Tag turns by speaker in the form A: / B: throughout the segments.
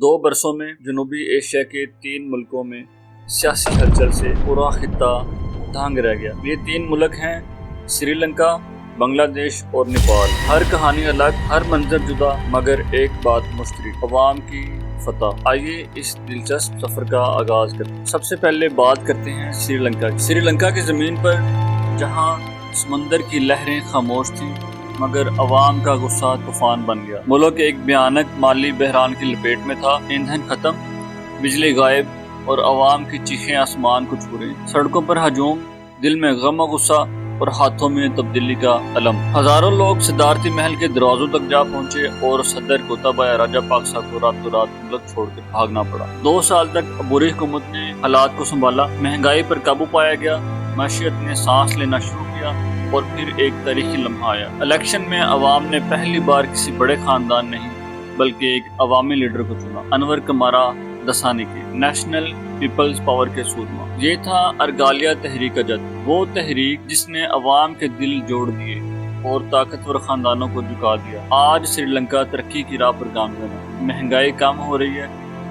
A: 2 برسوں میں جنوبی ایشیا کے 3 ملکوں میں سیاسی ہلچل سے پورا خطہ دھانگ رہ گیا۔ یہ 3 ملک ہیں سری لنکا، بنگلہ دیش اور نیپال۔ ہر کہانی الگ، ہر منظر جدا، مگر ایک بات مشترک: عوام کی فتح۔ آئیے اس دلچسپ سفر کا آغاز کرتے ہیں۔ سب سے پہلے بات کرتے ہیں سری لنکا کی۔ سری لنکا کی زمین پر جہاں سمندر کی لہریں خاموش تھیں، مگر عوام کا غصہ طوفان بن گیا۔ ملک ایک بھیانک مالی بحران کی لپیٹ میں تھا۔ ایندھن ختم، بجلی غائب اور عوام کی چیخیں آسمان کو چھو رہی۔ سڑکوں پر ہجوم، دل میں غم و غصہ اور ہاتھوں میں تبدیلی کا علم۔ ہزاروں لوگ صدارتی محل کے دروازوں تک جا پہنچے اور صدر گوتابایا راجاپاکسا کو راتوں رات ملک چھوڑ کر بھاگنا پڑا۔ 2 سال تک عبوری حکومت نے حالات کو سنبھالا، مہنگائی پر قابو پایا گیا، معیشت نے سانس لینا شروع کیا اور پھر ایک تاریخی لمحہ آیا۔ الیکشن میں عوام نے پہلی بار کسی بڑے خاندان نہیں بلکہ ایک عوامی لیڈر کو چنا: انور کمارا دسانی کی، نیشنل پیپلز پاور کے سورما۔ یہ تھا ارگالیہ تحریک کا جد، وہ تحریک جس نے عوام کے دل جوڑ دیے اور طاقتور خاندانوں کو جھکا دیا۔ آج سری لنکا ترقی کی راہ پر گامزن ہے، مہنگائی کم ہو رہی ہے،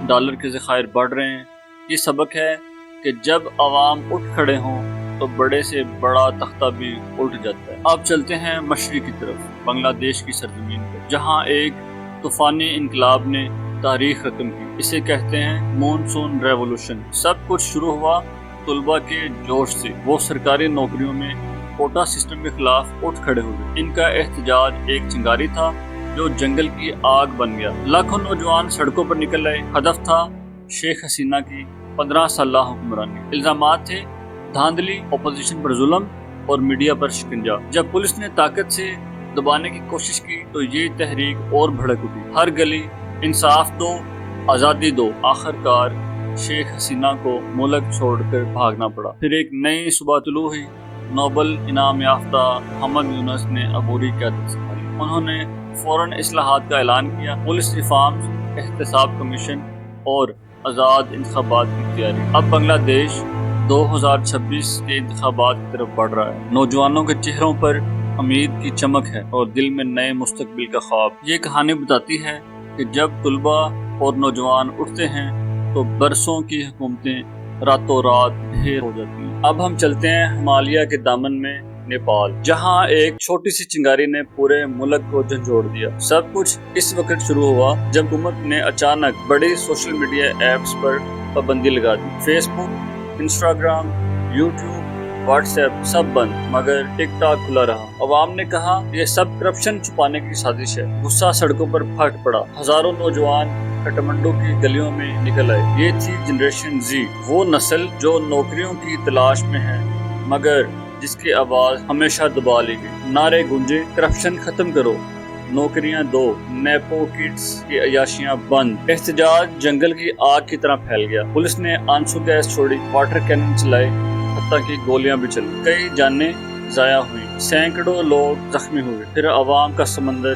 A: ڈالر کے ذخائر بڑھ رہے ہیں۔ یہ سبق ہے کہ جب عوام اٹھ کھڑے ہوں تو بڑے سے بڑا تختہ بھی الٹ جاتا ہے۔ اب چلتے ہیں مشرق کی طرف، بنگلہ دیش کی سرزمین پر، جہاں ایک طوفانی انقلاب نے تاریخ رقم کی۔ اسے کہتے ہیں مونسون ریولوشن۔ سب کچھ شروع ہوا طلباء کے جوش سے۔ وہ سرکاری نوکریوں میں کوٹا سسٹم کے خلاف اٹھ کھڑے ہوئے۔ ان کا احتجاج ایک چنگاری تھا جو جنگل کی آگ بن گیا۔ لاکھوں نوجوان سڑکوں پر نکل آئے۔ ہدف تھا شیخ حسینہ کی 15 سالہ حکمرانی۔ الزامات تھے دھاندلی، اپوزیشن پر ظلم اور میڈیا پر شکنجا۔ جب پولیس نے طاقت سے دبانے کی کوشش کی تو یہ تحریک اور بھڑک اٹھی۔ ہر گلی انصاف دو، آزادی دو۔ آخر کار شیخ حسینہ کو ملک چھوڑ کر بھاگنا پڑا۔ پھر ایک نئی صبح طلوع ہوئی۔ نوبل انعام یافتہ محمد یونس نے عبوری قیادت سنبھالی۔ انہوں نے فوراً اصلاحات کا اعلان کیا: پولیس ریفارمز، احتساب کمیشن اور آزاد انتخابات کی تیاری۔ اب بنگلہ دیش 2026 کے انتخابات کی طرف بڑھ رہا ہے۔ نوجوانوں کے چہروں پر امید کی چمک ہے اور دل میں نئے مستقبل کا خواب۔ یہ کہانی بتاتی ہے کہ جب طلباء اور نوجوان اٹھتے ہیں تو برسوں کی حکومتیں راتوں رات ڈھیر ہو جاتی ہیں۔ اب ہم چلتے ہیں ہمالیہ کے دامن میں، نیپال، جہاں ایک چھوٹی سی چنگاری نے پورے ملک کو جھنجھوڑ دیا۔ سب کچھ اس وقت شروع ہوا جب حکومت نے اچانک بڑی سوشل میڈیا ایپس پر پابندی لگا دی۔ فیس بک، انسٹاگرام، یوٹیوب، واٹس ایپ سب بند، مگر ٹک ٹاک کھلا رہا۔ عوام نے کہا یہ سب کرپشن چھپانے کی سازش ہے۔ غصہ سڑکوں پر پھٹ پڑا۔ ہزاروں نوجوان کٹمنڈو کی گلیوں میں نکل آئے۔ یہ تھی جنریشن زی، وہ نسل جو نوکریوں کی تلاش میں ہے مگر جس کی آواز ہمیشہ دبا لی گئی۔ نعرے گونجے: کرپشن ختم کرو، نوکریاں دو، نیپو کڈز کی عیاشیاں بند۔ احتجاج جنگل کی آگ کی طرح پھیل گیا۔ پولیس نے آنسو گیس چھوڑی، واٹر کینن چلائے، حتیٰ کہ گولیاں بھی چلی۔ کئی جانیں ضائع ہوئیں، سینکڑوں لوگ زخمی ہوئے۔ پھر عوام کا سمندر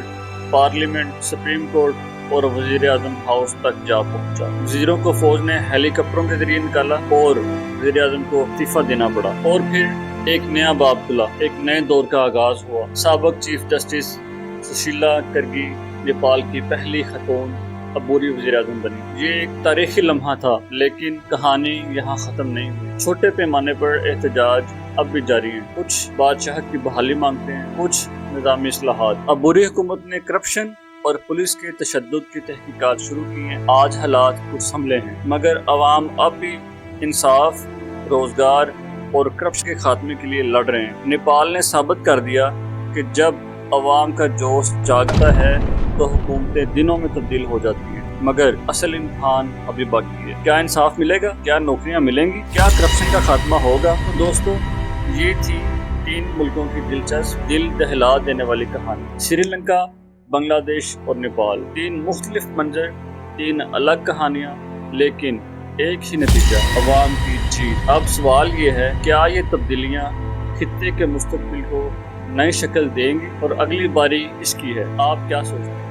A: پارلیمنٹ، سپریم کورٹ اور وزیر اعظم ہاؤس تک جا پہنچا۔ وزیروں کو فوج نے ہیلی کاپٹروں کے ذریعے نکالا اور وزیر اعظم کو استعفیٰ دینا پڑا۔ اور پھر ایک نیا باب کھلا، ایک نئے دور کا آغاز ہوا۔ سابق چیف جسٹس سشیلا کرگی نیپال کی پہلی خاتون عبوری وزیر اعظم بنی۔ یہ ایک تاریخی لمحہ تھا، لیکن کہانی یہاں ختم نہیں ہوئی۔ چھوٹے پیمانے پر احتجاج اب بھی جاری ہیں۔ کچھ بادشاہت کی بحالی مانگتے ہیں، کچھ نظامی اصلاحات۔ عبوری حکومت نے کرپشن اور پولیس کے تشدد کی تحقیقات شروع کی ہیں۔ آج حالات کچھ سنبھلے ہیں، مگر عوام اب بھی انصاف، روزگار اور کرپشن کے خاتمے کے لیے لڑ رہے ہیں۔ نیپال نے ثابت کر دیا کہ جب عوام کا جوش جاگتا ہے تو حکومتیں دنوں میں تبدیل ہو جاتی ہیں، مگر اصل امتحان ابھی باقی ہے۔ کیا انصاف ملے گا؟ کیا نوکریاں ملیں گی؟ کیا کرپشن کا خاتمہ ہوگا؟ تو دوستو، یہ تھی 3 ملکوں کی دلچسپ، دل دہلا دینے والی کہانی۔ سری لنکا، بنگلہ دیش اور نیپال، 3 مختلف منظر، 3 الگ کہانیاں، لیکن ایک ہی نتیجہ: عوام کی جیت۔ اب سوال یہ ہے، کیا یہ تبدیلیاں خطے کے مستقبل کو نئی شکل دیں گی اور اگلی باری اس کی ہے؟ آپ کیا سوچتے ہیں؟